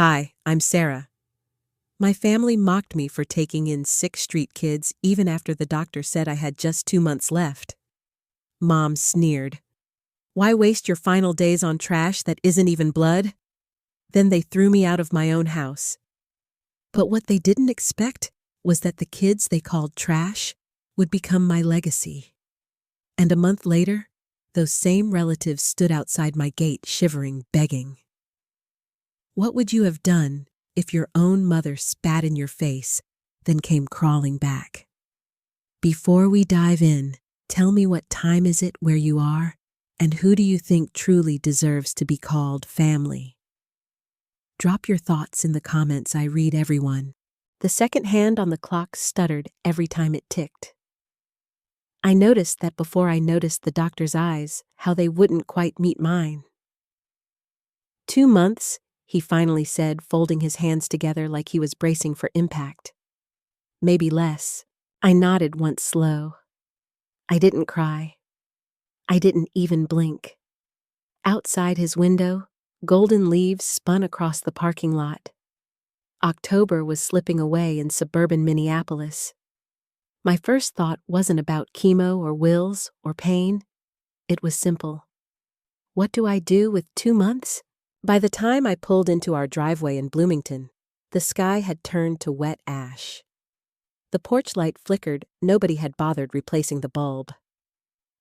Hi, I'm Sarah. My family mocked me for taking in 6 street kids even after the doctor said I had just 2 months left. Mom sneered. Why waste your final days on trash that isn't even blood? Then they threw me out of my own house. But what they didn't expect was that the kids they called trash would become my legacy. And a month later, those same relatives stood outside my gate shivering, begging. What would you have done if your own mother spat in your face, then came crawling back? Before we dive in, tell me what time is it where you are, and who do you think truly deserves to be called family? Drop your thoughts in the comments. I read everyone. The second hand on the clock stuttered every time it ticked. I noticed that before I noticed the doctor's eyes, how they wouldn't quite meet mine. 2 months, he finally said, folding his hands together like he was bracing for impact. Maybe less. I nodded once slow. I didn't cry. I didn't even blink. Outside his window, golden leaves spun across the parking lot. October was slipping away in suburban Minneapolis. My first thought wasn't about chemo or wills or pain. It was simple. What do I do with 2 months? By the time I pulled into our driveway in Bloomington, the sky had turned to wet ash. The porch light flickered. Nobody had bothered replacing the bulb.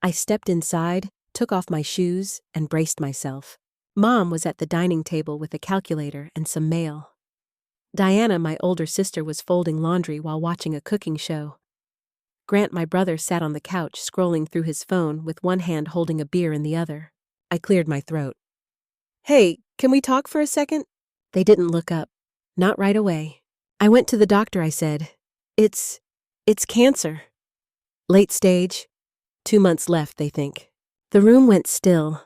I stepped inside, took off my shoes, and braced myself. Mom was at the dining table with a calculator and some mail. Diana, my older sister, was folding laundry while watching a cooking show. Grant, my brother, sat on the couch scrolling through his phone with one hand holding a beer in the other. I cleared my throat. Hey, can we talk for a second? They didn't look up. Not right away. I went to the doctor, I said. It's cancer. Late stage. 2 months left, they think. The room went still.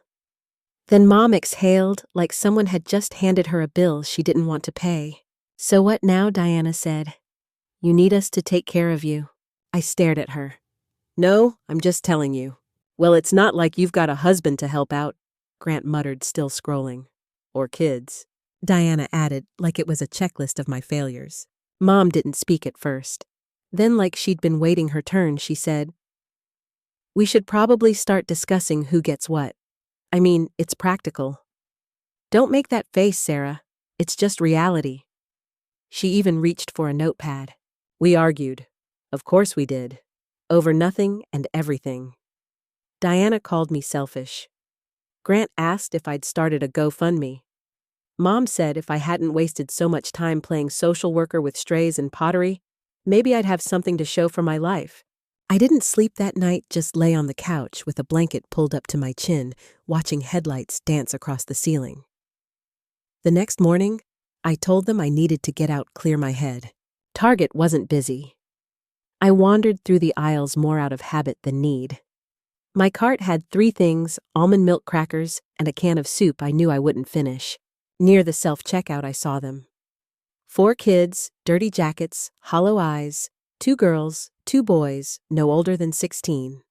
Then Mom exhaled like someone had just handed her a bill she didn't want to pay. So what now, Diana said. You need us to take care of you. I stared at her. No, I'm just telling you. Well, it's not like you've got a husband to help out, Grant muttered, still scrolling. Or kids. Diana added, like it was a checklist of my failures. Mom didn't speak at first. Then, like she'd been waiting her turn, she said, We should probably start discussing who gets what. I mean, it's practical. Don't make that face, Sarah. It's just reality. She even reached for a notepad. We argued. Of course we did. Over nothing and everything. Diana called me selfish. Grant asked if I'd started a GoFundMe. Mom said if I hadn't wasted so much time playing social worker with strays and pottery, maybe I'd have something to show for my life. I didn't sleep that night, just lay on the couch with a blanket pulled up to my chin, watching headlights dance across the ceiling. The next morning, I told them I needed to get out, clear my head. Target wasn't busy. I wandered through the aisles more out of habit than need. My cart had 3 things, almond milk crackers, and a can of soup I knew I wouldn't finish. Near the self-checkout I saw them. 4 kids, dirty jackets, hollow eyes, 2 girls, 2 boys, no older than 16.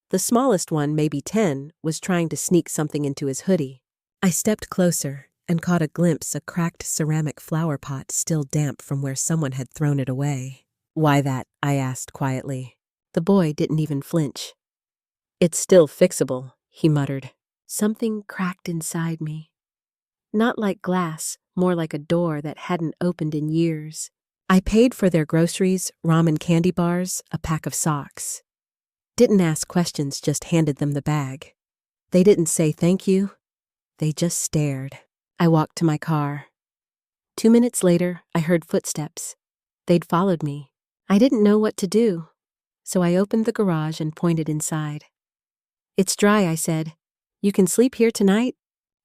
The smallest one, maybe 10, was trying to sneak something into his hoodie. I stepped closer and caught a glimpse of a cracked ceramic flower pot still damp from where someone had thrown it away. Why that? I asked quietly. The boy didn't even flinch. It's still fixable, he muttered. Something cracked inside me. Not like glass, more like a door that hadn't opened in years. I paid for their groceries, ramen candy bars, a pack of socks. Didn't ask questions, just handed them the bag. They didn't say thank you. They just stared. I walked to my car. 2 minutes later, I heard footsteps. They'd followed me. I didn't know what to do, so I opened the garage and pointed inside. It's dry, I said. You can sleep here tonight?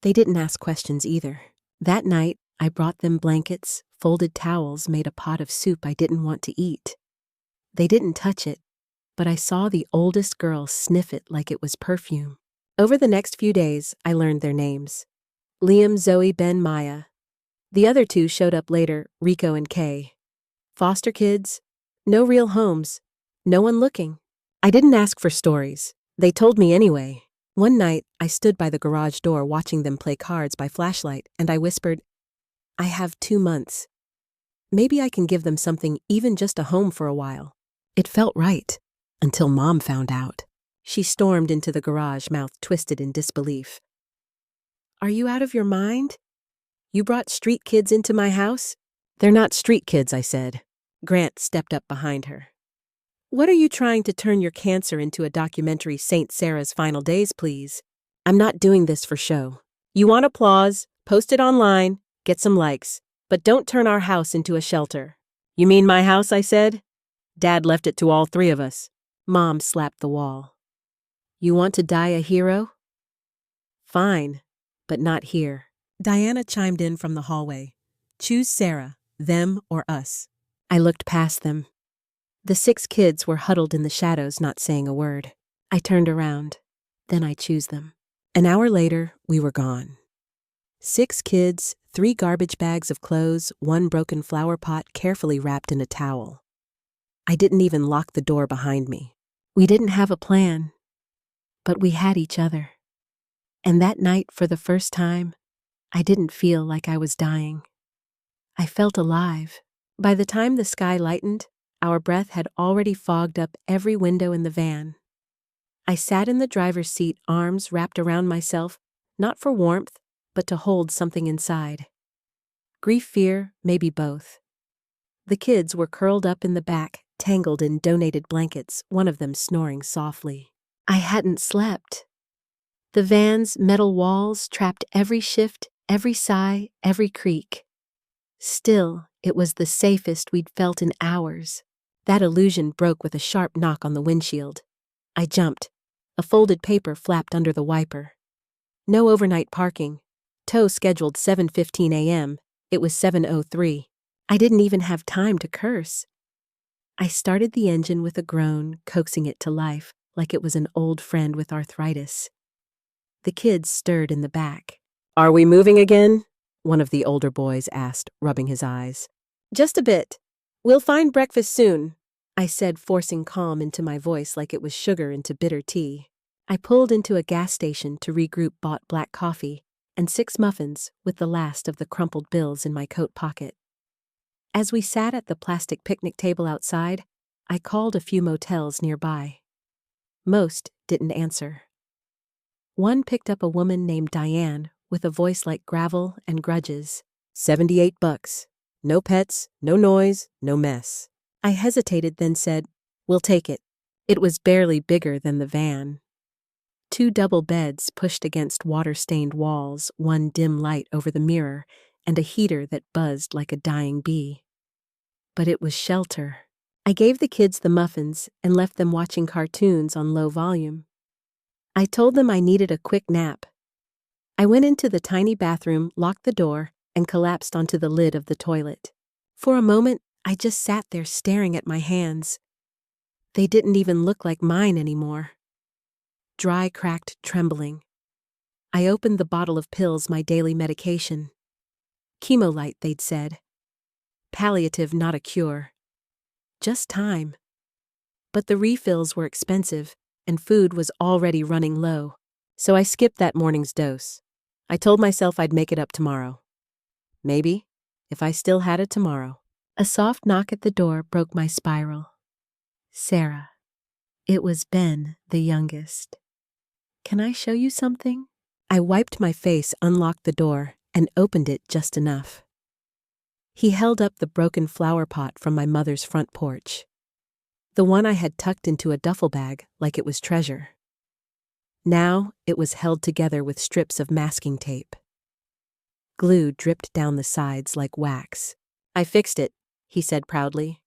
They didn't ask questions either. That night, I brought them blankets, folded towels, made a pot of soup I didn't want to eat. They didn't touch it, but I saw the oldest girl sniff it like it was perfume. Over the next few days, I learned their names. Liam, Zoe, Ben, Maya. The other 2 showed up later, Rico and Kay. Foster kids, no real homes, no one looking. I didn't ask for stories. They told me anyway. One night, I stood by the garage door watching them play cards by flashlight, and I whispered, I have 2 months. Maybe I can give them something, even just a home for a while. It felt right, until Mom found out. She stormed into the garage, mouth twisted in disbelief. Are you out of your mind? You brought street kids into my house? They're not street kids, I said. Grant stepped up behind her. What are you trying to turn your cancer into a documentary, St. Sarah's Final Days, please? I'm not doing this for show. You want applause, post it online, get some likes, but don't turn our house into a shelter. You mean my house, I said? Dad left it to all 3 of us. Mom slapped the wall. You want to die a hero? Fine, but not here. Diana chimed in from the hallway. Choose Sarah, them or us. I looked past them. The 6 kids were huddled in the shadows, not saying a word. I turned around. Then I choose them. An hour later, we were gone. 6 kids, 3 garbage bags of clothes, 1 broken flower pot carefully wrapped in a towel. I didn't even lock the door behind me. We didn't have a plan, but we had each other. And that night, for the first time, I didn't feel like I was dying. I felt alive. By the time the sky lightened, our breath had already fogged up every window in the van. I sat in the driver's seat, arms wrapped around myself, not for warmth, but to hold something inside. Grief, fear, maybe both. The kids were curled up in the back, tangled in donated blankets, one of them snoring softly. I hadn't slept. The van's metal walls trapped every shift, every sigh, every creak. Still, it was the safest we'd felt in hours. That illusion broke with a sharp knock on the windshield. I jumped. A folded paper flapped under the wiper. No overnight parking. Tow scheduled 7:15 a.m. It was 7:03. I didn't even have time to curse. I started the engine with a groan, coaxing it to life, like it was an old friend with arthritis. The kids stirred in the back. Are we moving again? One of the older boys asked, rubbing his eyes. Just a bit. We'll find breakfast soon, I said, forcing calm into my voice like it was sugar into bitter tea. I pulled into a gas station to regroup, bought black coffee and 6 muffins with the last of the crumpled bills in my coat pocket. As we sat at the plastic picnic table outside, I called a few motels nearby. Most didn't answer. One picked up a woman named Diane with a voice like gravel and grudges. $78. No pets, no noise, no mess. I hesitated, then said, We'll take it. It was barely bigger than the van. 2 double beds pushed against water-stained walls, 1 dim light over the mirror, and a heater that buzzed like a dying bee. But it was shelter. I gave the kids the muffins and left them watching cartoons on low volume. I told them I needed a quick nap. I went into the tiny bathroom, locked the door, and collapsed onto the lid of the toilet. For a moment, I just sat there staring at my hands. They didn't even look like mine anymore. Dry, cracked, trembling. I opened the bottle of pills, my daily medication. Chemolite, they'd said. Palliative, not a cure. Just time. But the refills were expensive, and food was already running low, so I skipped that morning's dose. I told myself I'd make it up tomorrow. Maybe, if I still had a tomorrow. A soft knock at the door broke my spiral. Sarah. It was Ben, the youngest. Can I show you something? I wiped my face, unlocked the door, and opened it just enough. He held up the broken flower pot from my mother's front porch. The one I had tucked into a duffel bag like it was treasure. Now it was held together with strips of masking tape. Glue dripped down the sides like wax. I fixed it, he said proudly.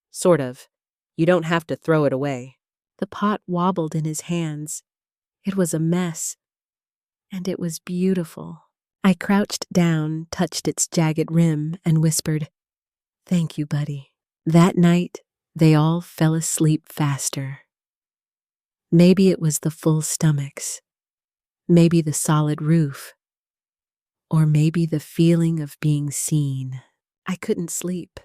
Sort of. You don't have to throw it away. The pot wobbled in his hands. It was a mess, and it was beautiful. I crouched down, touched its jagged rim, and whispered, Thank you, buddy. That night, they all fell asleep faster. Maybe it was the full stomachs, maybe the solid roof, or maybe the feeling of being seen. I couldn't sleep.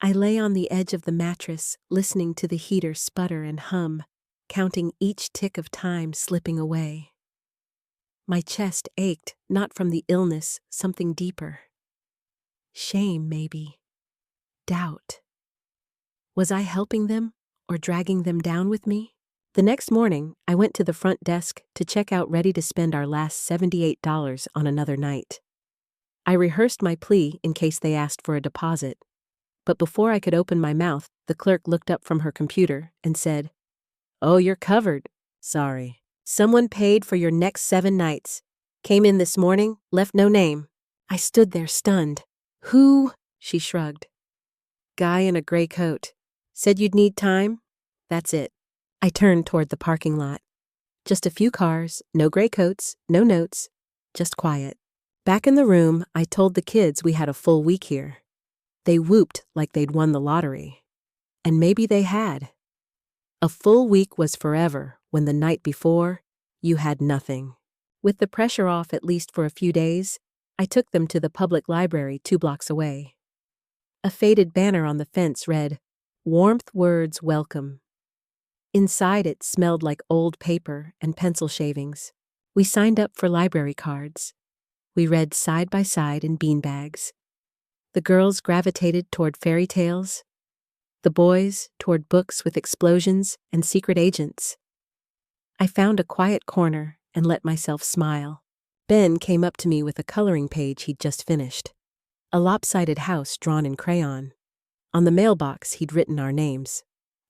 I lay on the edge of the mattress, listening to the heater sputter and hum, counting each tick of time slipping away. My chest ached, not from the illness, something deeper. Shame, maybe. Doubt. Was I helping them or dragging them down with me? The next morning, I went to the front desk to check out, ready to spend our last $78 on another night. I rehearsed my plea in case they asked for a deposit. But before I could open my mouth, the clerk looked up from her computer and said, "Oh, you're covered. Sorry. Someone paid for your next 7 nights. Came in this morning, left no name." I stood there stunned. "Who?" She shrugged. "Guy in a gray coat. Said you'd need time? That's it." I turned toward the parking lot. Just a few cars, no gray coats, no notes, just quiet. Back in the room, I told the kids we had a full week here. They whooped like they'd won the lottery. And maybe they had. A full week was forever when the night before, you had nothing. With the pressure off at least for a few days, I took them to the public library 2 blocks away. A faded banner on the fence read, "Warmth Words Welcome." Inside it smelled like old paper and pencil shavings. We signed up for library cards. We read side by side in beanbags. The girls gravitated toward fairy tales. The boys toward books with explosions and secret agents. I found a quiet corner and let myself smile. Ben came up to me with a coloring page he'd just finished. A lopsided house drawn in crayon. On the mailbox he'd written our names.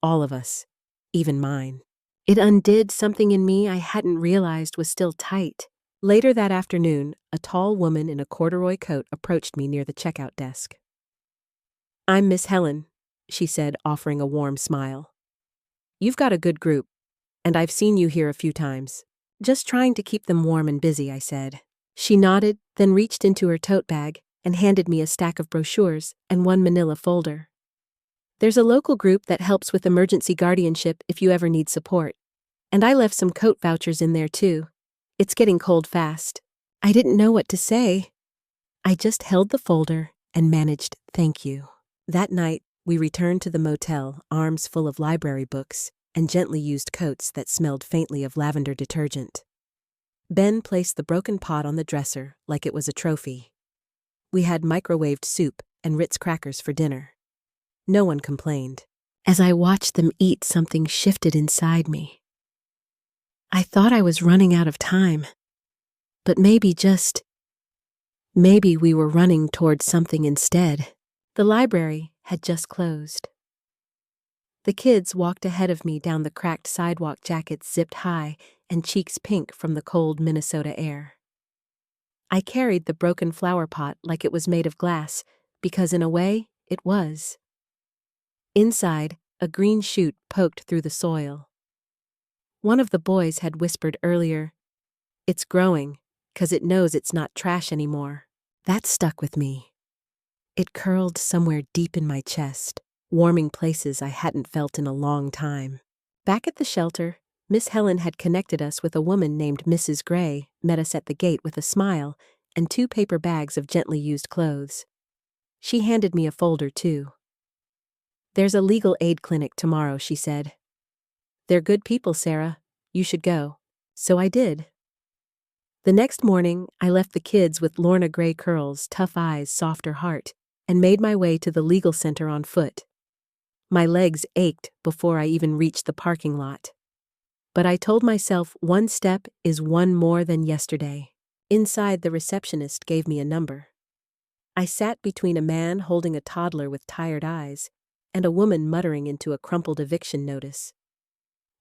All of us. Even mine. It undid something in me I hadn't realized was still tight. Later that afternoon, a tall woman in a corduroy coat approached me near the checkout desk. "I'm Miss Helen," she said, offering a warm smile. "You've got a good group, and I've seen you here a few times." "Just trying to keep them warm and busy," I said. She nodded, then reached into her tote bag and handed me a stack of brochures and 1 manila folder. "There's a local group that helps with emergency guardianship if you ever need support. And I left some coat vouchers in there too. It's getting cold fast." I didn't know what to say. I just held the folder and managed "thank you." That night, we returned to the motel, arms full of library books and gently used coats that smelled faintly of lavender detergent. Ben placed the broken pot on the dresser like it was a trophy. We had microwaved soup and Ritz crackers for dinner. No one complained. As I watched them eat, something shifted inside me. I thought I was running out of time. But maybe we were running towards something instead. The library had just closed. The kids walked ahead of me down the cracked sidewalk, jackets zipped high and cheeks pink from the cold Minnesota air. I carried the broken flower pot like it was made of glass, because in a way, it was. Inside, a green shoot poked through the soil. One of the boys had whispered earlier, "It's growing, 'cause it knows it's not trash anymore." That stuck with me. It curled somewhere deep in my chest, warming places I hadn't felt in a long time. Back at the shelter, Miss Helen had connected us with a woman named Mrs. Gray, met us at the gate with a smile and 2 paper bags of gently used clothes. She handed me a folder too. "There's a legal aid clinic tomorrow," she said. "They're good people, Sarah. You should go." So I did. The next morning, I left the kids with Lorna gray curls, tough eyes, softer heart, and made my way to the legal center on foot. My legs ached before I even reached the parking lot. But I told myself 1 step is 1 more than yesterday. Inside, the receptionist gave me a number. I sat between a man holding a toddler with tired eyes and a woman muttering into a crumpled eviction notice.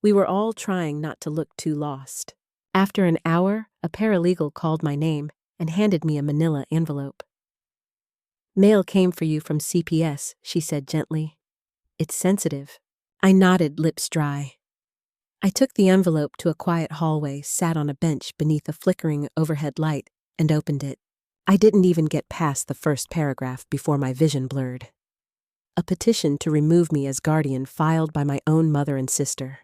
We were all trying not to look too lost. After an hour, a paralegal called my name and handed me a manila envelope. "Mail came for you from CPS," she said gently. "It's sensitive." I nodded, lips dry. I took the envelope to a quiet hallway, sat on a bench beneath a flickering overhead light, and opened it. I didn't even get past the first paragraph before my vision blurred. A petition to remove me as guardian filed by my own mother and sister.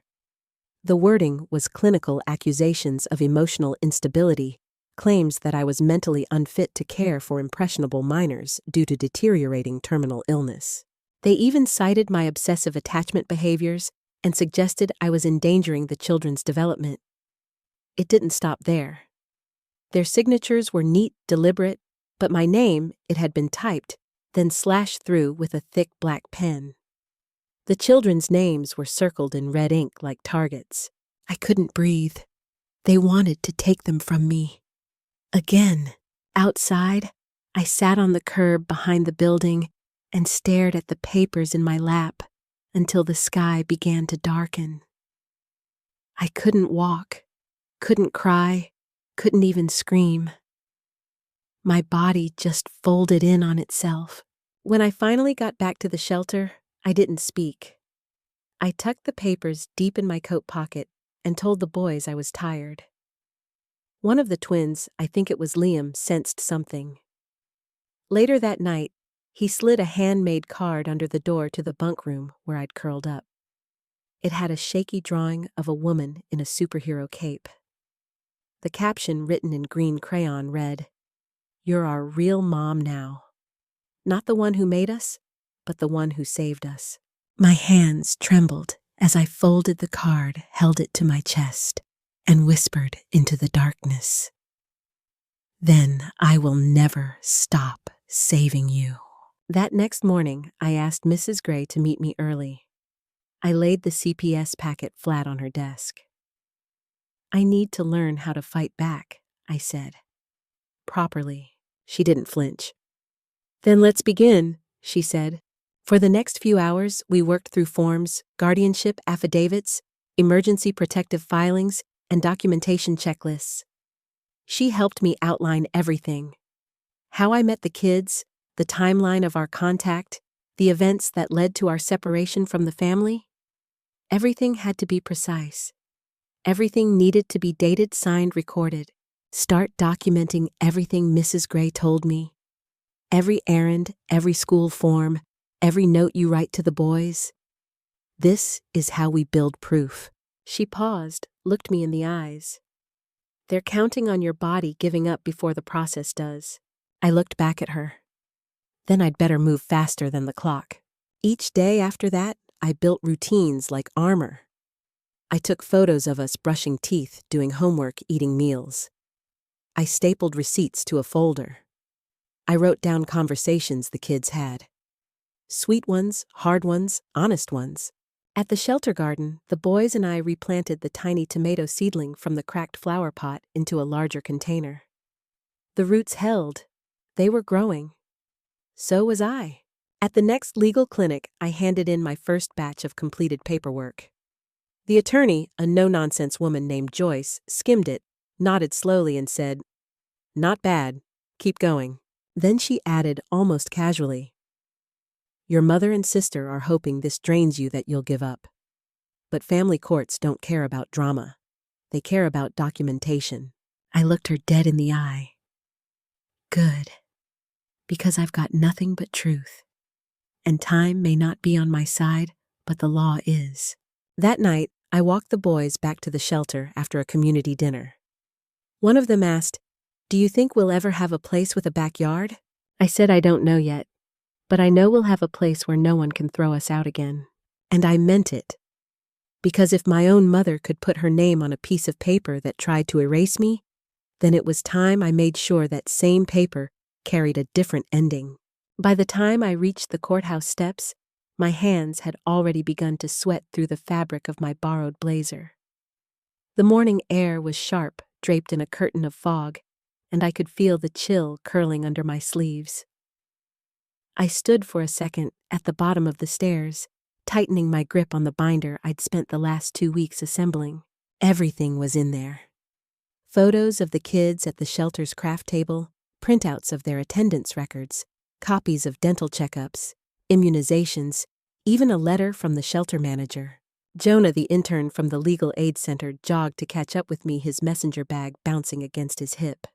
The wording was clinical accusations of emotional instability, claims that I was mentally unfit to care for impressionable minors due to deteriorating terminal illness. They even cited my obsessive attachment behaviors and suggested I was endangering the children's development. It didn't stop there. Their signatures were neat, deliberate, but my name, it had been typed, then slashed through with a thick black pen. The children's names were circled in red ink like targets. I couldn't breathe. They wanted to take them from me. Again, outside, I sat on the curb behind the building and stared at the papers in my lap until the sky began to darken. I couldn't walk, couldn't cry, couldn't even scream. My body just folded in on itself. When I finally got back to the shelter, I didn't speak. I tucked the papers deep in my coat pocket and told the boys I was tired. One of the twins, I think it was Liam, sensed something. Later that night, he slid a handmade card under the door to the bunk room where I'd curled up. It had a shaky drawing of a woman in a superhero cape. The caption, written in green crayon, read, "You're our real mom now. Not the one who made us, but the one who saved us." My hands trembled as I folded the card, held it to my chest, and whispered into the darkness, "Then I will never stop saving you." That next morning, I asked Mrs. Gray to meet me early. I laid the CPS packet flat on her desk. "I need to learn how to fight back," I said. "Properly." She didn't flinch. "Then let's begin," she said. For the next few hours, we worked through forms, guardianship affidavits, emergency protective filings, and documentation checklists. She helped me outline everything. How I met the kids, the timeline of our contact, the events that led to our separation from the family. Everything had to be precise. Everything needed to be dated, signed, recorded. Start documenting everything Mrs. Gray told me. Every errand, every school form, every note you write to the boys. This is how we build proof. She paused, looked me in the eyes. "They're counting on your body giving up before the process does." I looked back at her. Then I'd better move faster than the clock. Each day after that, I built routines like armor. I took photos of us brushing teeth, doing homework, eating meals. I stapled receipts to a folder. I wrote down conversations the kids had. Sweet ones, hard ones, honest ones. At the shelter garden, the boys and I replanted the tiny tomato seedling from the cracked flower pot into a larger container. The roots held. They were growing. So was I. At the next legal clinic, I handed in my first batch of completed paperwork. The attorney, a no-nonsense woman named Joyce, skimmed it, nodded slowly and said, "Not bad. Keep going." Then she added almost casually, "Your mother and sister are hoping this drains you that you'll give up. But family courts don't care about drama. They care about documentation." I looked her dead in the eye. Good. Because I've got nothing but truth. And time may not be on my side, but the law is. That night, I walked the boys back to the shelter after a community dinner. One of them asked, "Do you think we'll ever have a place with a backyard?" I said I don't know yet, but I know we'll have a place where no one can throw us out again. And I meant it. Because if my own mother could put her name on a piece of paper that tried to erase me, then it was time I made sure that same paper carried a different ending. By the time I reached the courthouse steps, my hands had already begun to sweat through the fabric of my borrowed blazer. The morning air was sharp, draped in a curtain of fog, and I could feel the chill curling under my sleeves. I stood for a second at the bottom of the stairs, tightening my grip on the binder I'd spent the last 2 weeks assembling. Everything was in there. Photos of the kids at the shelter's craft table, printouts of their attendance records, copies of dental checkups, immunizations, even a letter from the shelter manager. Jonah, the intern from the Legal Aid Center, jogged to catch up with me, his messenger bag bouncing against his hip.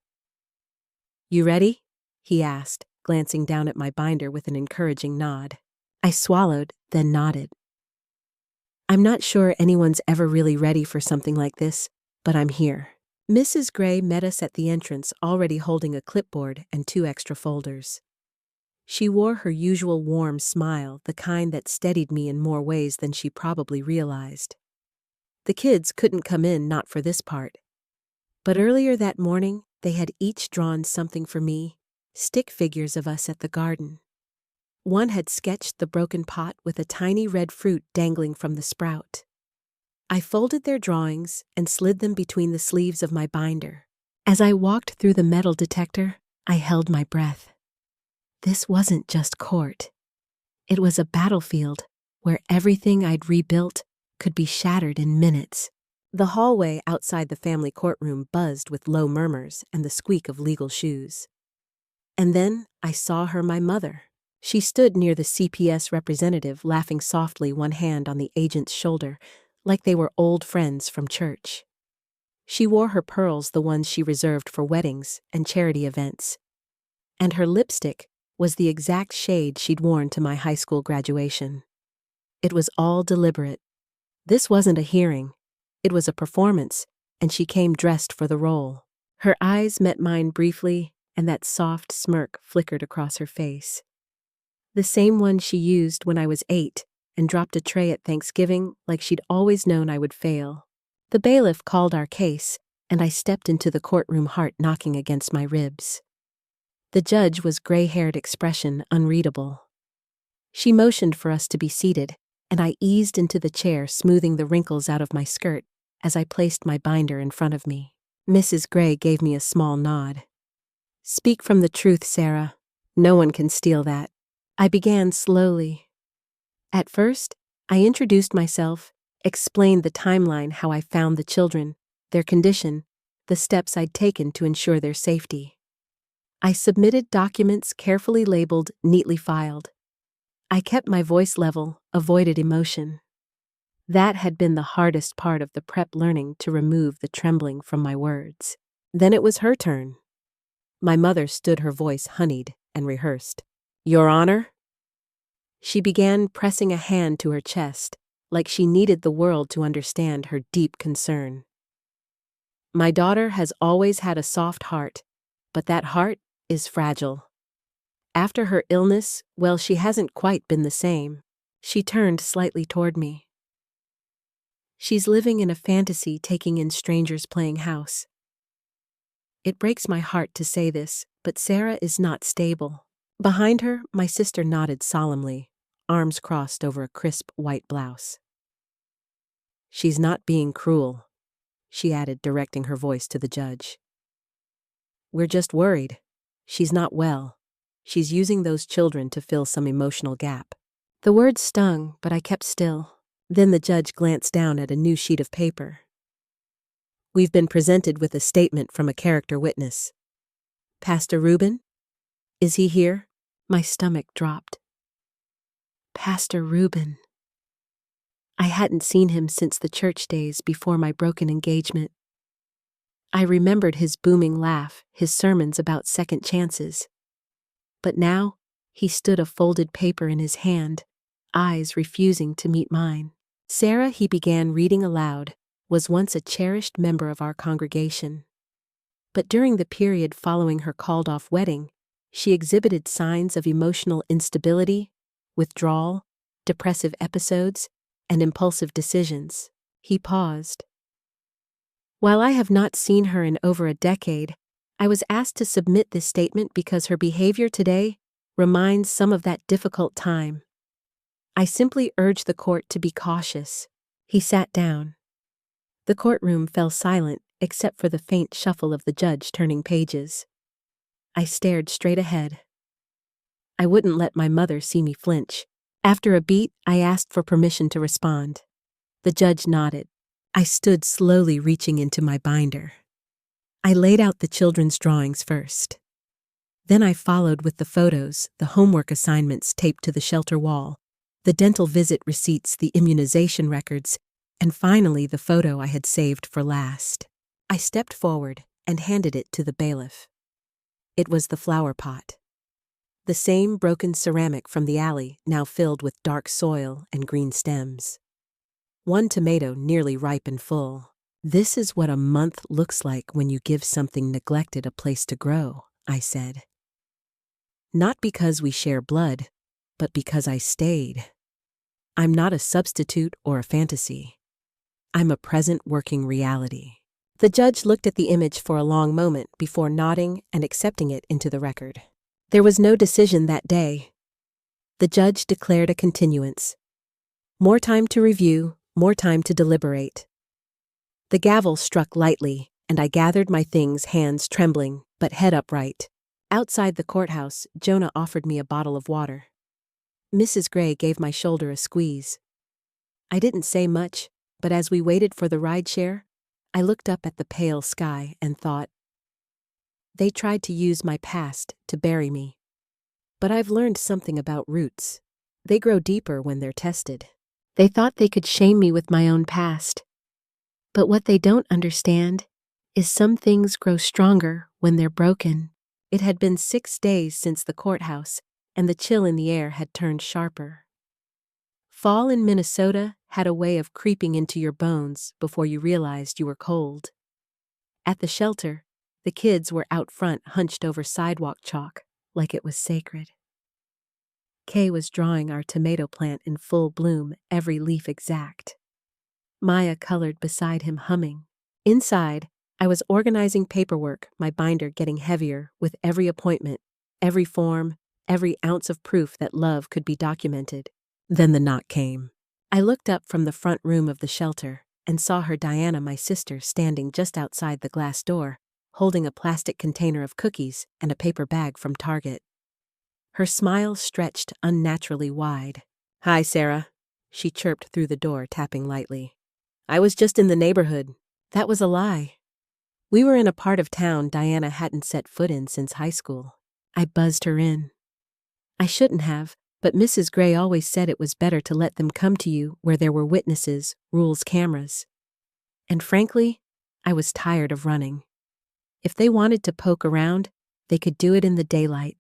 "You ready?" he asked, glancing down at my binder with an encouraging nod. I swallowed, then nodded. I'm not sure anyone's ever really ready for something like this, but I'm here. Mrs. Gray met us at the entrance, already holding a clipboard and 2 extra folders. She wore her usual warm smile, the kind that steadied me in more ways than she probably realized. The kids couldn't come in, not for this part. But earlier that morning, they had each drawn something for me, stick figures of us at the garden. One had sketched the broken pot with a tiny red fruit dangling from the sprout. I folded their drawings and slid them between the sleeves of my binder. As I walked through the metal detector, I held my breath. This wasn't just court. It was a battlefield where everything I'd rebuilt could be shattered in minutes. The hallway outside the family courtroom buzzed with low murmurs and the squeak of legal shoes. And then I saw her, my mother. She stood near the CPS representative, laughing softly, one hand on the agent's shoulder, like they were old friends from church. She wore her pearls, the ones she reserved for weddings and charity events. And her lipstick was the exact shade she'd worn to my high school graduation. It was all deliberate. This wasn't a hearing. It was a performance, and she came dressed for the role. Her eyes met mine briefly, and that soft smirk flickered across her face. The same one she used when I was 8 and dropped a tray at Thanksgiving like she'd always known I would fail. The bailiff called our case, and I stepped into the courtroom, heart knocking against my ribs. The judge was gray-haired, expression unreadable. She motioned for us to be seated, and I eased into the chair, smoothing the wrinkles out of my skirt as I placed my binder in front of me. Mrs. Gray gave me a small nod. "Speak from the truth, Sarah. No one can steal that." I began slowly. At first, I introduced myself, explained the timeline, how I found the children, their condition, the steps I'd taken to ensure their safety. I submitted documents carefully labeled, neatly filed. I kept my voice level, avoided emotion. That had been the hardest part of the prep, learning to remove the trembling from my words. Then it was her turn. My mother stood, her voice honeyed and rehearsed. "Your Honor?" She began, pressing a hand to her chest, like she needed the world to understand her deep concern. "My daughter has always had a soft heart, but that heart is fragile. After her illness, well, she hasn't quite been the same." She turned slightly toward me. "She's living in a fantasy, taking in strangers, playing house. It breaks my heart to say this, but Sarah is not stable." Behind her, my sister nodded solemnly, arms crossed over a crisp white blouse. "She's not being cruel," she added, directing her voice to the judge. "We're just worried. She's not well. She's using those children to fill some emotional gap." The words stung, but I kept still. Then the judge glanced down at a new sheet of paper. "We've been presented with a statement from a character witness. Pastor Reuben? Is he here?" My stomach dropped. Pastor Reuben. I hadn't seen him since the church days before my broken engagement. I remembered his booming laugh, his sermons about second chances. But now, he stood, a folded paper in his hand, eyes refusing to meet mine. "Sarah," he began, reading aloud, "was once a cherished member of our congregation. But during the period following her called-off wedding, she exhibited signs of emotional instability, withdrawal, depressive episodes, and impulsive decisions." He paused. "While I have not seen her in over a decade, I was asked to submit this statement because her behavior today reminds some of that difficult time. I simply urge the court to be cautious." He sat down. The courtroom fell silent except for the faint shuffle of the judge turning pages. I stared straight ahead. I wouldn't let my mother see me flinch. After a beat, I asked for permission to respond. The judge nodded. I stood, slowly reaching into my binder. I laid out the children's drawings first. Then I followed with the photos, the homework assignments taped to the shelter wall, the dental visit receipts, the immunization records, and finally the photo I had saved for last. I stepped forward and handed it to the bailiff. It was the flower pot. The same broken ceramic from the alley, now filled with dark soil and green stems. One tomato nearly ripe and full. "This is what a month looks like when you give something neglected a place to grow," I said. "Not because we share blood, but because I stayed. I'm not a substitute or a fantasy. I'm a present working reality." The judge looked at the image for a long moment before nodding and accepting it into the record. There was no decision that day. The judge declared a continuance. More time to review, more time to deliberate. The gavel struck lightly, and I gathered my things, hands trembling, but head upright. Outside the courthouse, Jonah offered me a bottle of water. Mrs. Gray gave my shoulder a squeeze. I didn't say much, but as we waited for the rideshare, I looked up at the pale sky and thought, they tried to use my past to bury me. But I've learned something about roots. They grow deeper when they're tested. They thought they could shame me with my own past. But what they don't understand is some things grow stronger when they're broken. It had been 6 days since the courthouse, and the chill in the air had turned sharper. Fall in Minnesota had a way of creeping into your bones before you realized you were cold. At the shelter, the kids were out front hunched over sidewalk chalk like it was sacred. Kay was drawing our tomato plant in full bloom, every leaf exact. Maya colored beside him, humming. Inside, I was organizing paperwork, my binder getting heavier with every appointment, every form, every ounce of proof that love could be documented. Then the knock came. I looked up from the front room of the shelter and saw her Diana, my sister, standing just outside the glass door, holding a plastic container of cookies and a paper bag from Target. Her smile stretched unnaturally wide. "Hi, Sarah," she chirped through the door, tapping lightly. "I was just in the neighborhood." That was a lie. We were in a part of town Diana hadn't set foot in since high school. I buzzed her in. I shouldn't have, but Mrs. Gray always said it was better to let them come to you where there were witnesses, rules, cameras. And frankly, I was tired of running. If they wanted to poke around, they could do it in the daylight.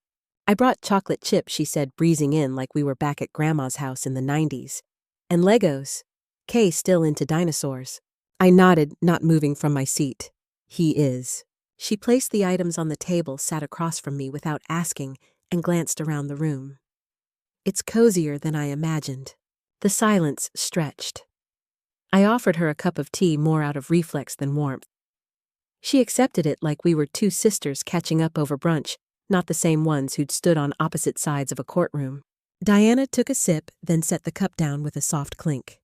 "I brought chocolate chips," she said, breezing in like we were back at Grandma's house in the 90s. "And Legos." Kay still into dinosaurs. I nodded, not moving from my seat. "He is." She placed the items on the table, sat across from me without asking, and glanced around the room. It's cozier than I imagined. The silence stretched. I offered her a cup of tea more out of reflex than warmth. She accepted it like we were two sisters catching up over brunch, not the same ones who'd stood on opposite sides of a courtroom. Diana took a sip, then set the cup down with a soft clink.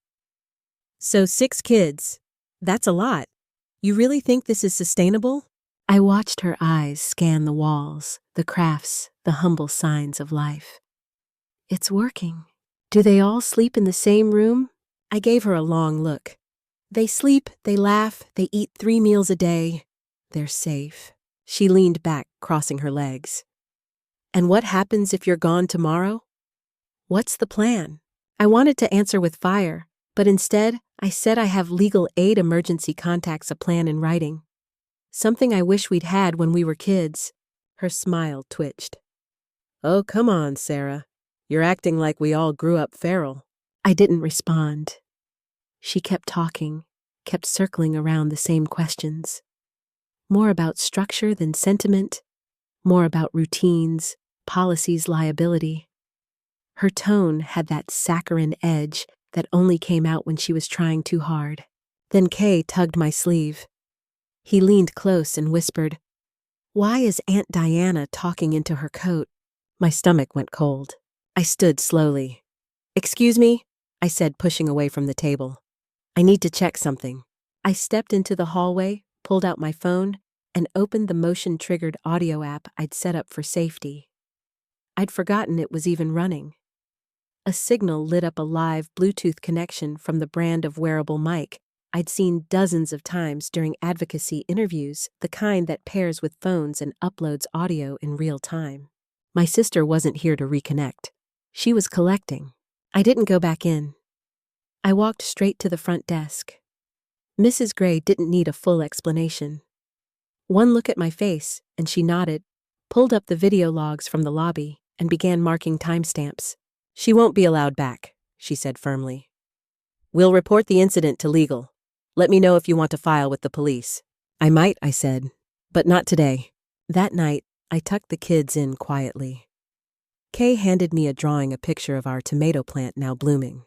"So 6 kids. That's a lot. You really think this is sustainable?" I watched her eyes scan the walls, the crafts, the humble signs of life. "It's working. Do they all sleep in the same room?" I gave her a long look. "They sleep, they laugh, they eat 3 meals a day. They're safe." She leaned back, crossing her legs. "And what happens if you're gone tomorrow? What's the plan?" I wanted to answer with fire, but instead I said I have legal aid emergency contacts, a plan in writing. Something I wish we'd had when we were kids. Her smile twitched. "Oh, come on, Sarah. You're acting like we all grew up feral." I didn't respond. She kept talking, kept circling around the same questions. More about structure than sentiment, more about routines, policies, liability. Her tone had that saccharine edge that only came out when she was trying too hard. Then Kay tugged my sleeve. He leaned close and whispered, "Why is Aunt Diana talking into her coat?" My stomach went cold. I stood slowly. "Excuse me," I said, pushing away from the table. "I need to check something." I stepped into the hallway, pulled out my phone, and opened the motion-triggered audio app I'd set up for safety. I'd forgotten it was even running. A signal lit up a live Bluetooth connection from the brand of wearable mic I'd seen dozens of times during advocacy interviews, the kind that pairs with phones and uploads audio in real time. My sister wasn't here to reconnect. She was collecting. I didn't go back in. I walked straight to the front desk. Mrs. Gray didn't need a full explanation. One look at my face, and she nodded, pulled up the video logs from the lobby, and began marking timestamps. "She won't be allowed back," she said firmly. "We'll report the incident to legal. Let me know if you want to file with the police." "I might," I said, "but not today." That night, I tucked the kids in quietly. Kay handed me a drawing, a picture of our tomato plant now blooming.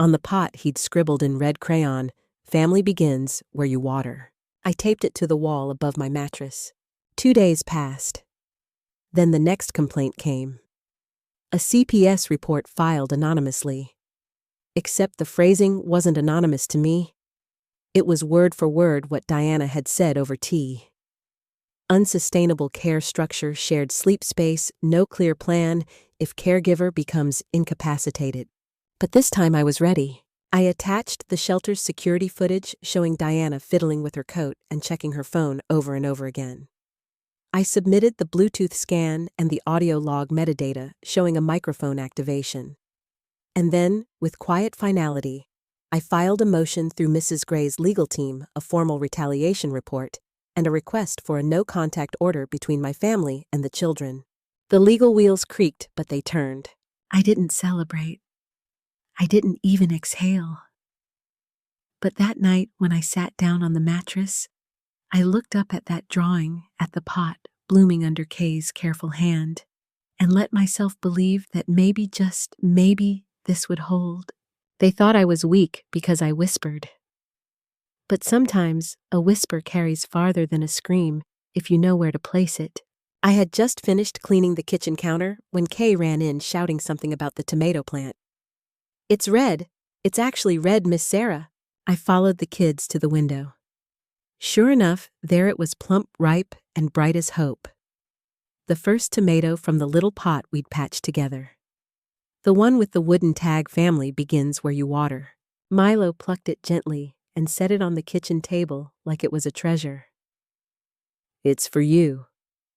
On the pot, he'd scribbled in red crayon, "Family begins where you water." I taped it to the wall above my mattress. 2 days passed. Then the next complaint came. A CPS report filed anonymously. Except the phrasing wasn't anonymous to me. It was word for word what Diana had said over tea. Unsustainable care structure, shared sleep space, no clear plan if caregiver becomes incapacitated. But this time I was ready. I attached the shelter's security footage showing Diana fiddling with her coat and checking her phone over and over again. I submitted the Bluetooth scan and the audio log metadata showing a microphone activation. And then, with quiet finality, I filed a motion through Mrs. Gray's legal team, a formal retaliation report, and a request for a no-contact order between my family and the children. The legal wheels creaked, but they turned. I didn't celebrate. I didn't even exhale. But that night, when I sat down on the mattress, I looked up at that drawing at the pot blooming under Kay's careful hand and let myself believe that maybe, just maybe, this would hold. They thought I was weak because I whispered. But sometimes a whisper carries farther than a scream if you know where to place it. I had just finished cleaning the kitchen counter when Kay ran in shouting something about the tomato plant. "It's red. It's actually red, Miss Sarah." I followed the kids to the window. Sure enough, there it was, plump, ripe, and bright as hope. The first tomato from the little pot we'd patched together. The one with the wooden tag, "Family begins where you water." Milo plucked it gently and set it on the kitchen table like it was a treasure. "It's for you,"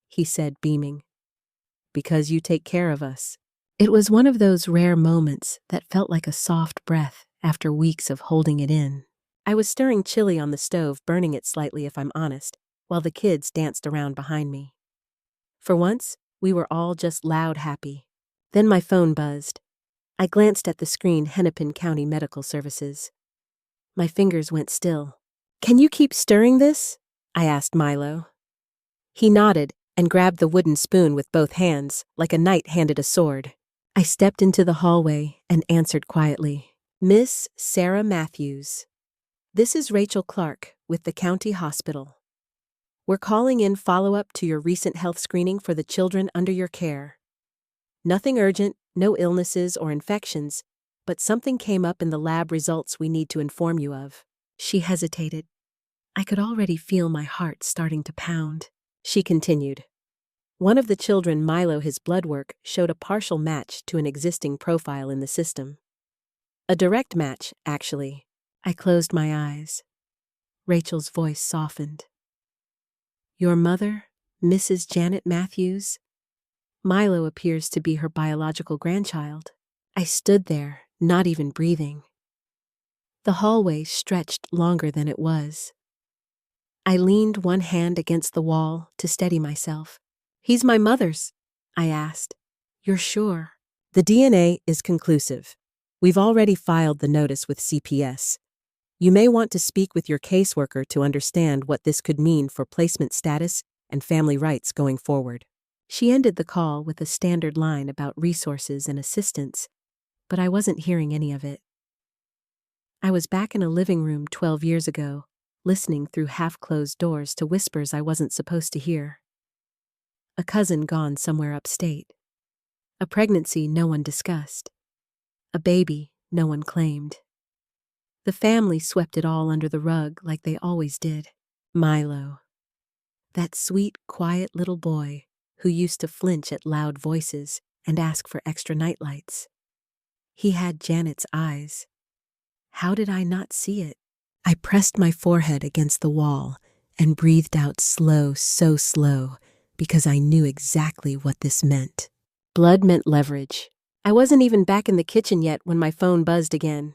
he said, beaming. "Because you take care of us." It was one of those rare moments that felt like a soft breath after weeks of holding it in. I was stirring chili on the stove, burning it slightly if I'm honest, while the kids danced around behind me. For once, we were all just loud happy. Then my phone buzzed. I glanced at the screen, Hennepin County Medical Services. My fingers went still. "Can you keep stirring this?" I asked Milo. He nodded and grabbed the wooden spoon with both hands, like a knight handed a sword. I stepped into the hallway and answered quietly. "Miss Sarah Matthews. This is Rachel Clark with the county hospital. We're calling in follow-up to your recent health screening for the children under your care. Nothing urgent, no illnesses or infections, but something came up in the lab results we need to inform you of." She hesitated. I could already feel my heart starting to pound. She continued. "One of the children, Milo, his blood work showed a partial match to an existing profile in the system. A direct match, actually." I closed my eyes. Rachel's voice softened. "Your mother, Mrs. Janet Matthews? Milo appears to be her biological grandchild." I stood there, not even breathing. The hallway stretched longer than it was. I leaned one hand against the wall to steady myself. "He's my mother's," I asked. "You're sure?" "The DNA is conclusive. We've already filed the notice with CPS. You may want to speak with your caseworker to understand what this could mean for placement status and family rights going forward." She ended the call with a standard line about resources and assistance, but I wasn't hearing any of it. I was back in a living room 12 years ago, listening through half-closed doors to whispers I wasn't supposed to hear. A cousin gone somewhere upstate. A pregnancy no one discussed. A baby no one claimed. The family swept it all under the rug like they always did. Milo. That sweet, quiet little boy who used to flinch at loud voices and ask for extra nightlights. He had Janet's eyes. How did I not see it? I pressed my forehead against the wall and breathed out slow, so slow, because I knew exactly what this meant. Blood meant leverage. I wasn't even back in the kitchen yet when my phone buzzed again.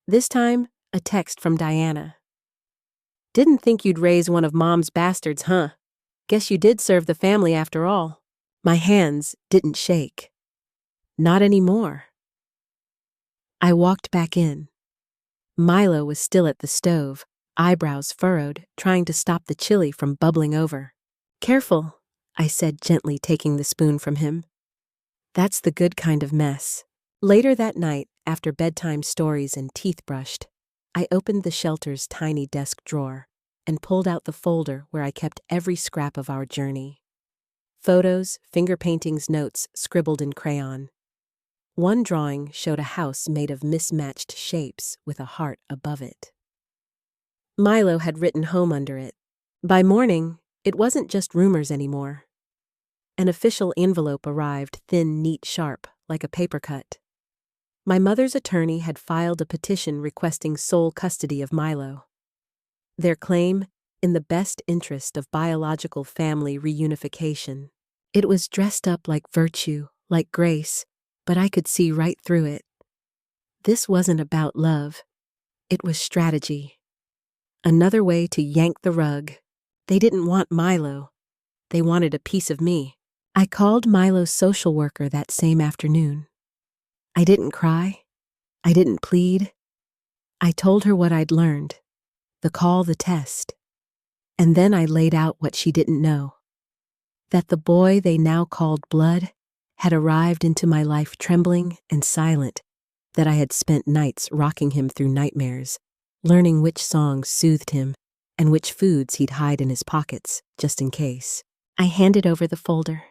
This time, a text from Diana. "Didn't think you'd raise one of Mom's bastards, huh? Guess you did serve the family after all." My hands didn't shake. Not anymore. I walked back in. Milo was still at the stove, eyebrows furrowed, trying to stop the chili from bubbling over. "Careful," I said, gently taking the spoon from him. That's the good kind of mess. Later that night, after bedtime stories and teeth brushed, I opened the shelter's tiny desk drawer and pulled out the folder where I kept every scrap of our journey. Photos, finger paintings, notes scribbled in crayon. One drawing showed a house made of mismatched shapes with a heart above it. Milo had written home under it. By morning, it wasn't just rumors anymore. An official envelope arrived, thin, neat, sharp, like a paper cut. My mother's attorney had filed a petition requesting sole custody of Milo. Their claim, in the best interest of biological family reunification. It was dressed up like virtue, like grace, but I could see right through it. This wasn't about love. It was strategy. Another way to yank the rug. They didn't want Milo. They wanted a piece of me. I called Milo's social worker that same afternoon. I didn't cry. I didn't plead. I told her what I'd learned, the call, the test. And then I laid out what she didn't know. That the boy they now called blood had arrived into my life trembling and silent, that I had spent nights rocking him through nightmares, learning which songs soothed him and which foods he'd hide in his pockets, just in case. I handed over the folder.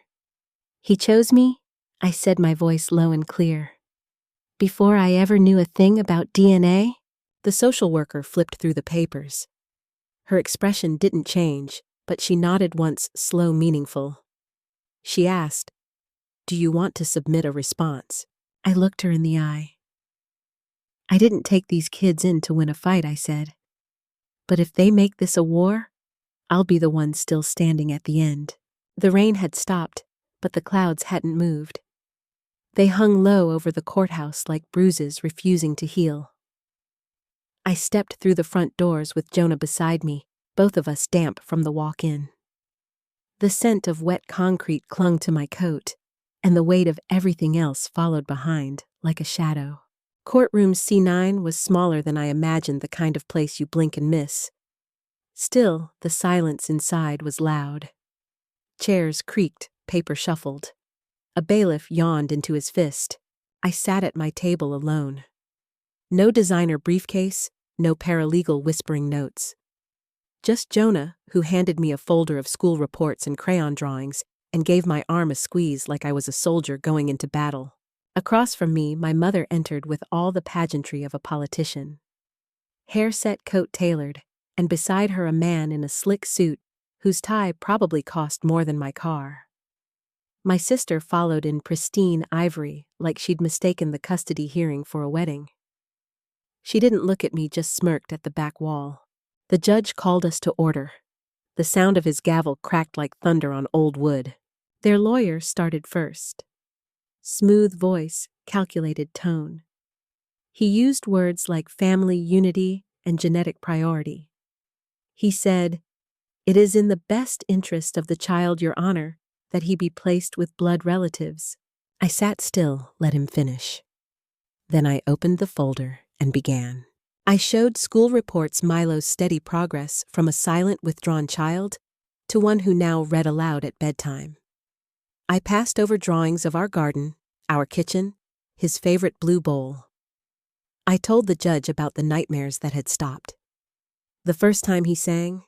He chose me, I said, my voice low and clear. Before I ever knew a thing about DNA, the social worker flipped through the papers. Her expression didn't change, but she nodded once, slow, meaningful. She asked, "Do you want to submit a response?" I looked her in the eye. I didn't take these kids in to win a fight, I said. But if they make this a war, I'll be the one still standing at the end. The rain had stopped, but the clouds hadn't moved. They hung low over the courthouse like bruises refusing to heal. I stepped through the front doors with Jonah beside me, both of us damp from the walk-in. The scent of wet concrete clung to my coat, and the weight of everything else followed behind, like a shadow. Courtroom C9 was smaller than I imagined, the kind of place you blink and miss. Still, the silence inside was loud. Chairs creaked, paper shuffled. A bailiff yawned into his fist. I sat at my table alone. No designer briefcase, no paralegal whispering notes. Just Jonah, who handed me a folder of school reports and crayon drawings and gave my arm a squeeze like I was a soldier going into battle. Across from me, my mother entered with all the pageantry of a politician. Hair set, coat tailored, and beside her a man in a slick suit whose tie probably cost more than my car. My sister followed in pristine ivory like she'd mistaken the custody hearing for a wedding. She didn't look at me, just smirked at the back wall. The judge called us to order. The sound of his gavel cracked like thunder on old wood. Their lawyer started first. Smooth voice, calculated tone. He used words like family unity and genetic priority. He said, "It is in the best interest of the child, Your Honor, that he be placed with blood relatives." I sat still, let him finish. Then I opened the folder and began. I showed school reports Milo's steady progress from a silent, withdrawn child to one who now read aloud at bedtime. I passed over drawings of our garden, our kitchen, his favorite blue bowl. I told the judge about the nightmares that had stopped. The first time he sang,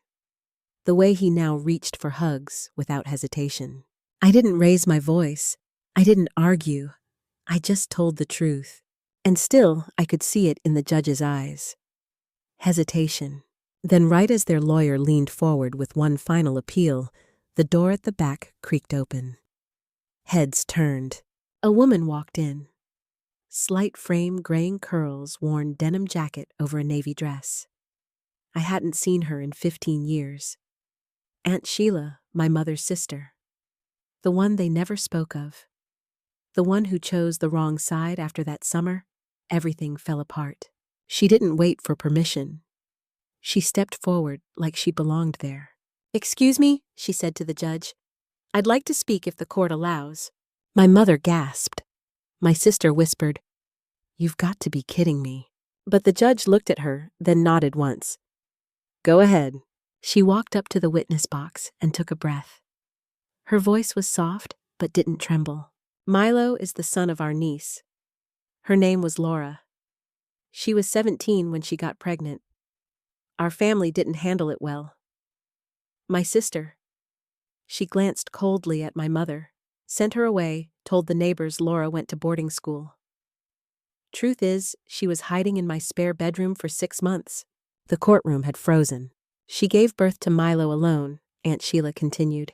the way he now reached for hugs without hesitation. I didn't raise my voice. I didn't argue. I just told the truth. And still, I could see it in the judge's eyes. Hesitation. Then, right as their lawyer leaned forward with one final appeal, the door at the back creaked open. Heads turned. A woman walked in. Slight frame, graying curls, worn denim jacket over a navy dress. I hadn't seen her in 15 years. Aunt Sheila, my mother's sister. The one they never spoke of. The one who chose the wrong side after that summer. Everything fell apart. She didn't wait for permission. She stepped forward like she belonged there. "Excuse me," she said to the judge. "I'd like to speak if the court allows." My mother gasped. My sister whispered, "You've got to be kidding me." But the judge looked at her, then nodded once. "Go ahead." She walked up to the witness box and took a breath. Her voice was soft, but didn't tremble. "Milo is the son of our niece. Her name was Laura. She was 17 when she got pregnant. Our family didn't handle it well. My sister, She glanced coldly at my mother, sent her away, told the neighbors Laura went to boarding school. Truth is, she was hiding in my spare bedroom for 6 months. The courtroom had frozen. She gave birth to Milo alone, Aunt Sheila continued.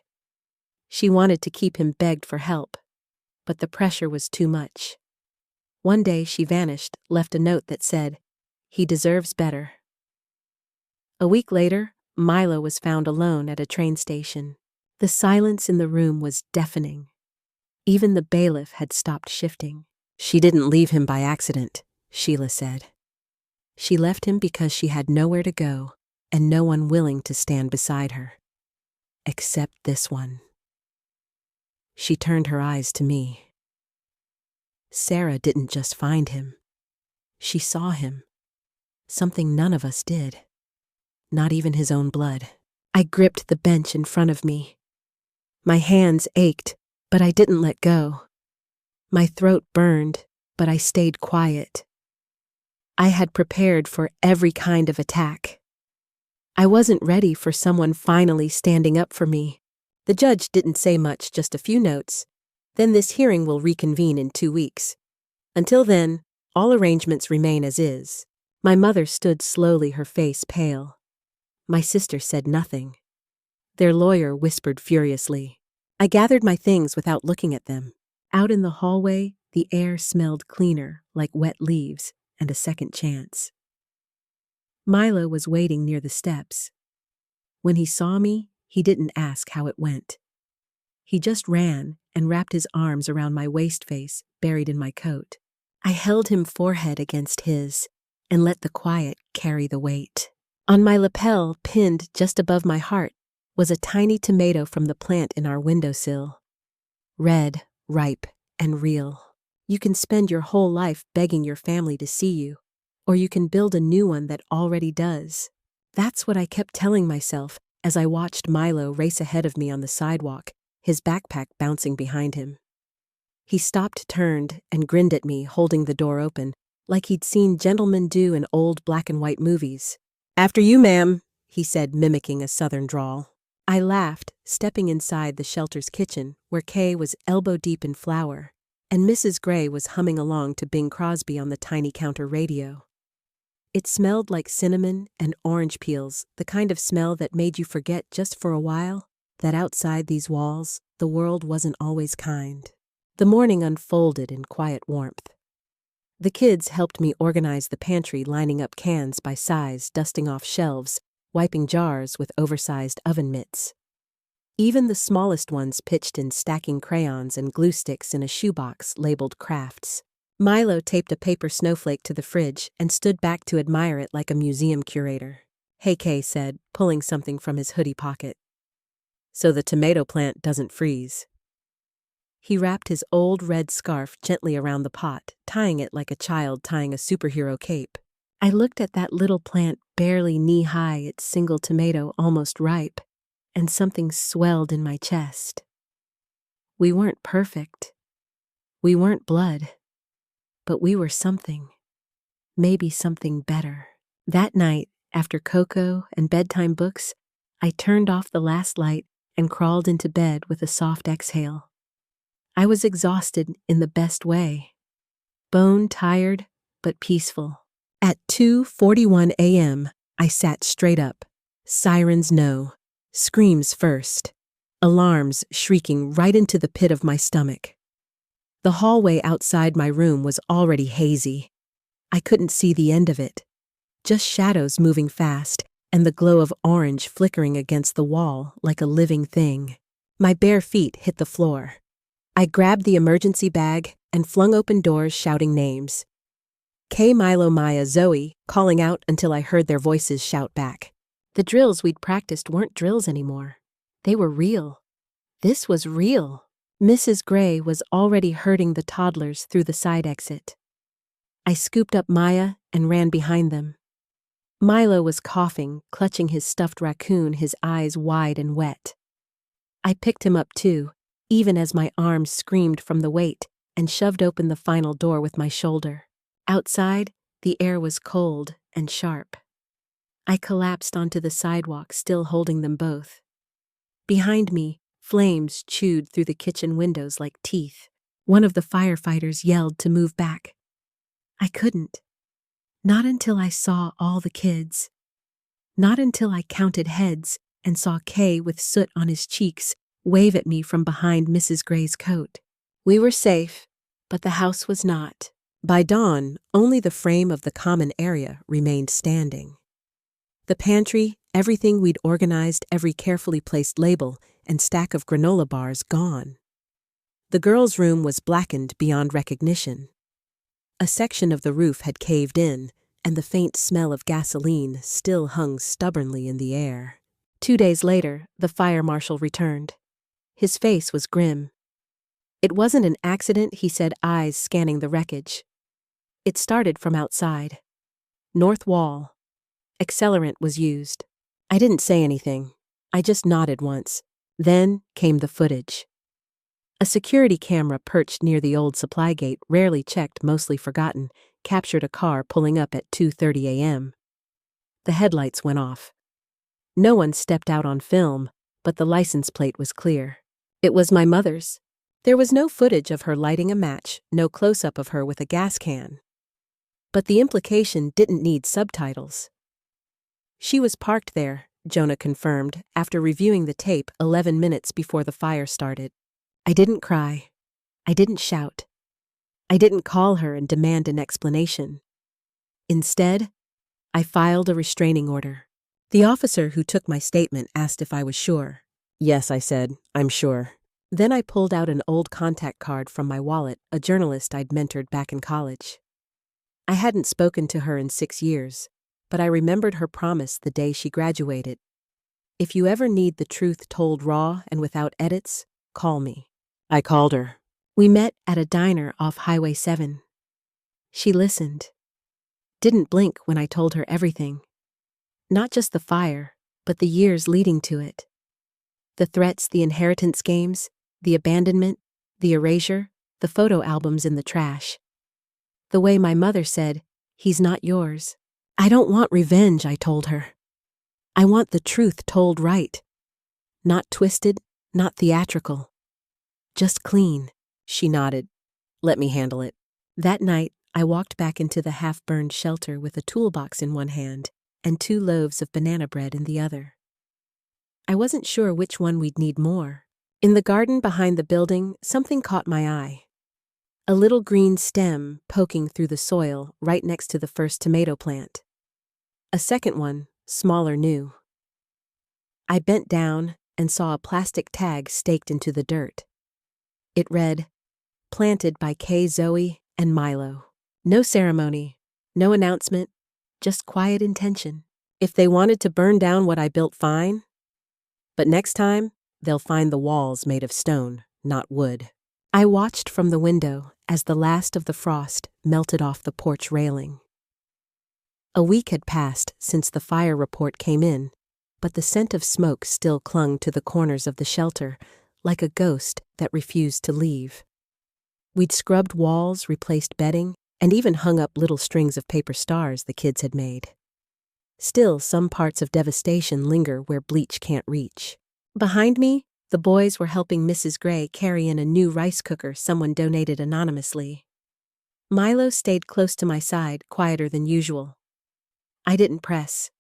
She wanted to keep him, begged for help, but the pressure was too much. One day she vanished, left a note that said, "He deserves better." A week later, Milo was found alone at a train station. The silence in the room was deafening. Even the bailiff had stopped shifting. "She didn't leave him by accident," Sheila said. "She left him because she had nowhere to go and no one willing to stand beside her. Except this one." She turned her eyes to me. "Sarah didn't just find him. She saw him. Something none of us did. Not even his own blood." I gripped the bench in front of me. My hands ached, but I didn't let go. My throat burned, but I stayed quiet. I had prepared for every kind of attack. I wasn't ready for someone finally standing up for me. The judge didn't say much, just a few notes. "Then this hearing will reconvene in 2 weeks. Until then, all arrangements remain as is." My mother stood slowly, her face pale. My sister said nothing. Their lawyer whispered furiously. I gathered my things without looking at them. Out in the hallway, the air smelled cleaner, like wet leaves, and a second chance. Milo was waiting near the steps. When he saw me, he didn't ask how it went. He just ran and wrapped his arms around my waist face, buried in my coat. I held him forehead against his and let the quiet carry the weight. On my lapel, pinned just above my heart, was a tiny tomato from the plant in our windowsill. Red, ripe, and real. You can spend your whole life begging your family to see you, or you can build a new one that already does. That's what I kept telling myself as I watched Milo race ahead of me on the sidewalk, his backpack bouncing behind him. He stopped, turned, and grinned at me, holding the door open, like he'd seen gentlemen do in old black and white movies. "After you, ma'am," he said, mimicking a southern drawl. I laughed, stepping inside the shelter's kitchen, where Kay was elbow-deep in flour, and Mrs. Gray was humming along to Bing Crosby on the tiny counter radio. It smelled like cinnamon and orange peels, the kind of smell that made you forget just for a while that outside these walls, the world wasn't always kind. The morning unfolded in quiet warmth. The kids helped me organize the pantry, lining up cans by size, dusting off shelves, wiping jars with oversized oven mitts. Even the smallest ones pitched in, stacking crayons and glue sticks in a shoebox labeled crafts. Milo taped a paper snowflake to the fridge and stood back to admire it like a museum curator. "Hey," Kay said, pulling something from his hoodie pocket. "So the tomato plant doesn't freeze." He wrapped his old red scarf gently around the pot, tying it like a child tying a superhero cape. I looked at that little plant, barely knee-high, its single tomato almost ripe, and something swelled in my chest. We weren't perfect. We weren't blood. But we were something. Maybe something better. That night, after cocoa and bedtime books, I turned off the last light and crawled into bed with a soft exhale. I was exhausted in the best way. Bone-tired, but peaceful. At 2:41 a.m., I sat straight up. Sirens no. Screams first. Alarms shrieking right into the pit of my stomach. The hallway outside my room was already hazy. I couldn't see the end of it. Just shadows moving fast, and the glow of orange flickering against the wall like a living thing. My bare feet hit the floor. I grabbed the emergency bag and flung open doors, shouting names. Kay, Milo, Maya, Zoe, calling out until I heard their voices shout back. The drills we'd practiced weren't drills anymore. They were real. This was real. Mrs. Gray was already herding the toddlers through the side exit. I scooped up Maya and ran behind them. Milo was coughing, clutching his stuffed raccoon, his eyes wide and wet. I picked him up too, even as my arms screamed from the weight, and shoved open the final door with my shoulder. Outside, the air was cold and sharp. I collapsed onto the sidewalk, still holding them both. Behind me, Flames chewed through the kitchen windows like teeth. One of the firefighters yelled to move back. I couldn't. Not until I saw all the kids. Not until I counted heads and saw Kay with soot on his cheeks wave at me from behind Mrs. Gray's coat. We were safe, but the house was not. By dawn, only the frame of the common area remained standing. The pantry, everything we'd organized, every carefully placed label and stack of granola bars gone. The girls' room was blackened beyond recognition. A section of the roof had caved in, and the faint smell of gasoline still hung stubbornly in the air. 2 days later, the fire marshal returned. His face was grim. It wasn't an accident, he said, eyes scanning the wreckage. It started from outside. North wall. Accelerant was used. I didn't say anything. I just nodded once. Then came the footage. A security camera perched near the old supply gate, rarely checked, mostly forgotten, captured a car pulling up at 2:30 a.m. The headlights went off. No one stepped out on film, but the license plate was clear. It was my mother's. There was no footage of her lighting a match, no close-up of her with a gas can. But the implication didn't need subtitles. She was parked there, Jonah confirmed, after reviewing the tape 11 minutes before the fire started. I didn't cry. I didn't shout. I didn't call her and demand an explanation. Instead, I filed a restraining order. The officer who took my statement asked if I was sure. Yes, I said, I'm sure. Then I pulled out an old contact card from my wallet, a journalist I'd mentored back in college. I hadn't spoken to her in 6 years, but I remembered her promise the day she graduated. If you ever need the truth told raw and without edits, call me. I called her. We met at a diner off Highway 7. She listened. Didn't blink when I told her everything. Not just the fire, but the years leading to it. The threats, the inheritance games, the abandonment, the erasure, the photo albums in the trash. The way my mother said, "He's not yours." I don't want revenge, I told her. I want the truth told right. Not twisted, not theatrical. Just clean. She nodded. Let me handle it. That night, I walked back into the half-burned shelter with a toolbox in one hand and 2 loaves of banana bread in the other. I wasn't sure which one we'd need more. In the garden behind the building, something caught my eye. A little green stem poking through the soil right next to the first tomato plant. A second one, smaller, new. I bent down and saw a plastic tag staked into the dirt. It read, "Planted by Kay, Zoe, and Milo." No ceremony, no announcement, just quiet intention. If they wanted to burn down what I built, fine. But next time, they'll find the walls made of stone, not wood. I watched from the window as the last of the frost melted off the porch railing. A week had passed since the fire report came in, but the scent of smoke still clung to the corners of the shelter, like a ghost that refused to leave. We'd scrubbed walls, replaced bedding, and even hung up little strings of paper stars the kids had made. Still, some parts of devastation linger where bleach can't reach. Behind me, the boys were helping Mrs. Gray carry in a new rice cooker someone donated anonymously. Milo stayed close to my side, quieter than usual. I didn't press.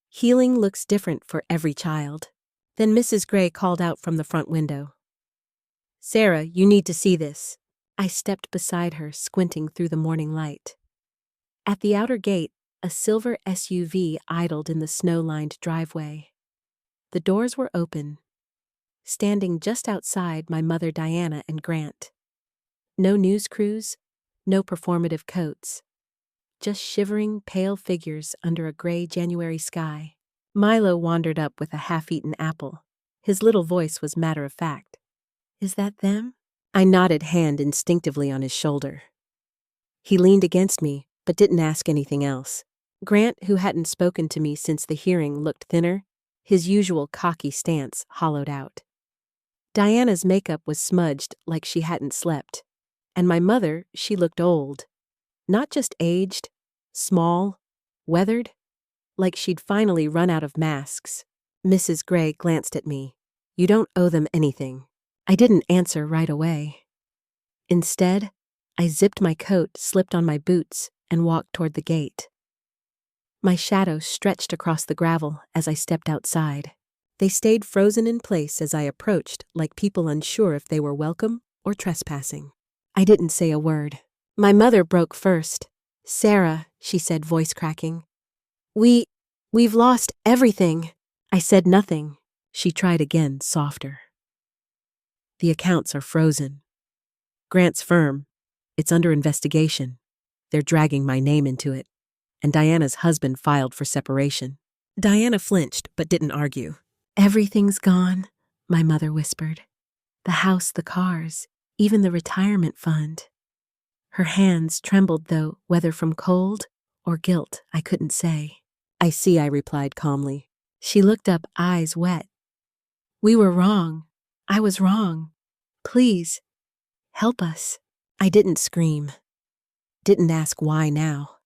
Healing looks different for every child. Then Mrs. Gray called out from the front window. "Sarah, you need to see this." I stepped beside her, squinting through the morning light. At the outer gate, a silver SUV idled in the snow-lined driveway. The doors were open. Standing just outside, my mother Diana and Grant. No news crews, no performative coats. Just shivering, pale figures under a gray January sky. Milo wandered up with a half-eaten apple. His little voice was matter-of-fact. "Is that them?" I nodded, hand instinctively on his shoulder. He leaned against me, but didn't ask anything else. Grant, who hadn't spoken to me since the hearing, looked thinner, his usual cocky stance hollowed out. Diana's makeup was smudged like she hadn't slept, and my mother, she looked old. Not just aged, small, weathered, like she'd finally run out of masks. Mrs. Gray glanced at me. You don't owe them anything. I didn't answer right away. Instead, I zipped my coat, slipped on my boots, and walked toward the gate. My shadow stretched across the gravel as I stepped outside. They stayed frozen in place as I approached, like people unsure if they were welcome or trespassing. I didn't say a word. My mother broke first. "Sarah," she said, voice cracking. We've lost everything." I said nothing. She tried again, softer. "The accounts are frozen. Grant's firm. It's under investigation. They're dragging my name into it. And Diana's husband filed for separation." Diana flinched, but didn't argue. "Everything's gone," my mother whispered. "The house, the cars, even the retirement fund." Her hands trembled, though, whether from cold or guilt, I couldn't say. "I see," I replied calmly. She looked up, eyes wet. "We were wrong. I was wrong. Please, help us." I didn't scream. Didn't ask why now.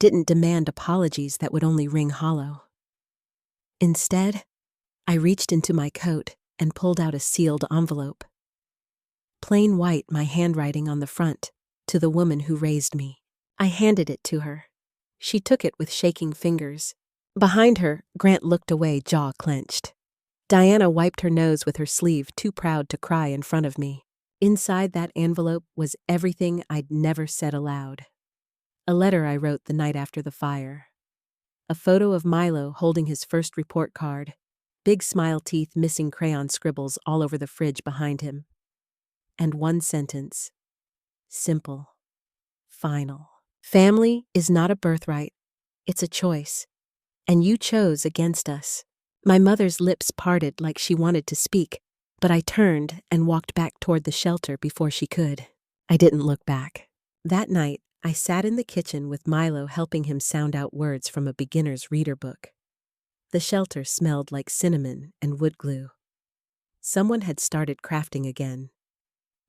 Didn't demand apologies that would only ring hollow. Instead, I reached into my coat and pulled out a sealed envelope. Plain white, my handwriting on the front, to the woman who raised me. I handed it to her. She took it with shaking fingers. Behind her, Grant looked away, jaw clenched. Diana wiped her nose with her sleeve, too proud to cry in front of me. Inside that envelope was everything I'd never said aloud. A letter I wrote the night after the fire. A photo of Milo holding his first report card. Big smile teeth, missing crayon scribbles all over the fridge behind him. And one sentence. Simple. Final. "Family is not a birthright. It's a choice. And you chose against us." My mother's lips parted like she wanted to speak, but I turned and walked back toward the shelter before she could. I didn't look back. That night, I sat in the kitchen with Milo, helping him sound out words from a beginner's reader book. The shelter smelled like cinnamon and wood glue. Someone had started crafting again.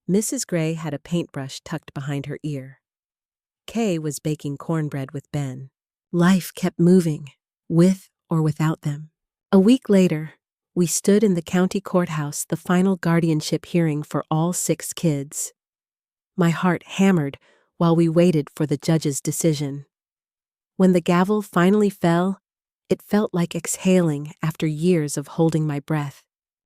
Mrs. Gray had a paintbrush tucked behind her ear. Kay was baking cornbread with Ben. Life kept moving, with or without them. A week later, we stood in the county courthouse, the final guardianship hearing for all 6 kids. My heart hammered while we waited for the judge's decision. When the gavel finally fell, it felt like exhaling after years of holding my breath.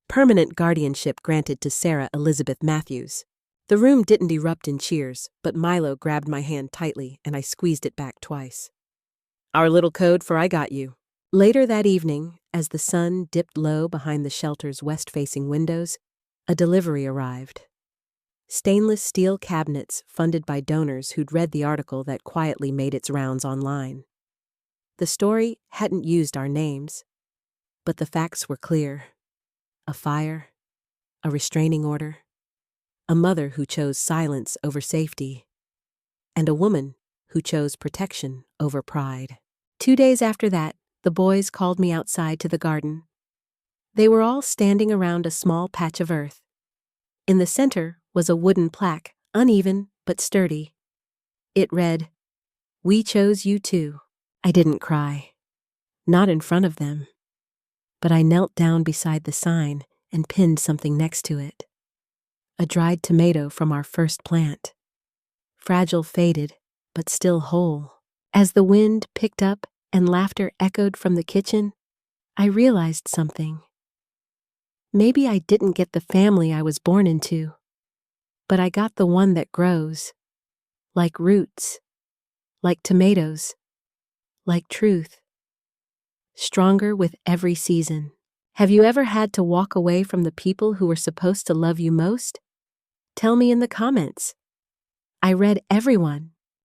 Permanent guardianship granted to Sarah Elizabeth Matthews. The room didn't erupt in cheers, but Milo grabbed my hand tightly and I squeezed it back twice. "Our little code for I got you." Later that evening, as the sun dipped low behind the shelter's west-facing windows, a delivery arrived. Stainless steel cabinets funded by donors who'd read the article that quietly made its rounds online. The story hadn't used our names, but the facts were clear. A fire, a restraining order, a mother who chose silence over safety, and a woman who chose protection over pride. 2 days after that, the boys called me outside to the garden. They were all standing around a small patch of earth. In the center was a wooden plaque, uneven but sturdy. It read, "We chose you too." I didn't cry. Not in front of them. But I knelt down beside the sign and pinned something next to it. A dried tomato from our first plant. Fragile, faded, but still whole. As the wind picked up and laughter echoed from the kitchen, I realized something. Maybe I didn't get the family I was born into, but I got the one that grows. Like roots. Like tomatoes. Like truth. Stronger with every season. Have you ever had to walk away from the people who were supposed to love you most? Tell me in the comments. I read everyone.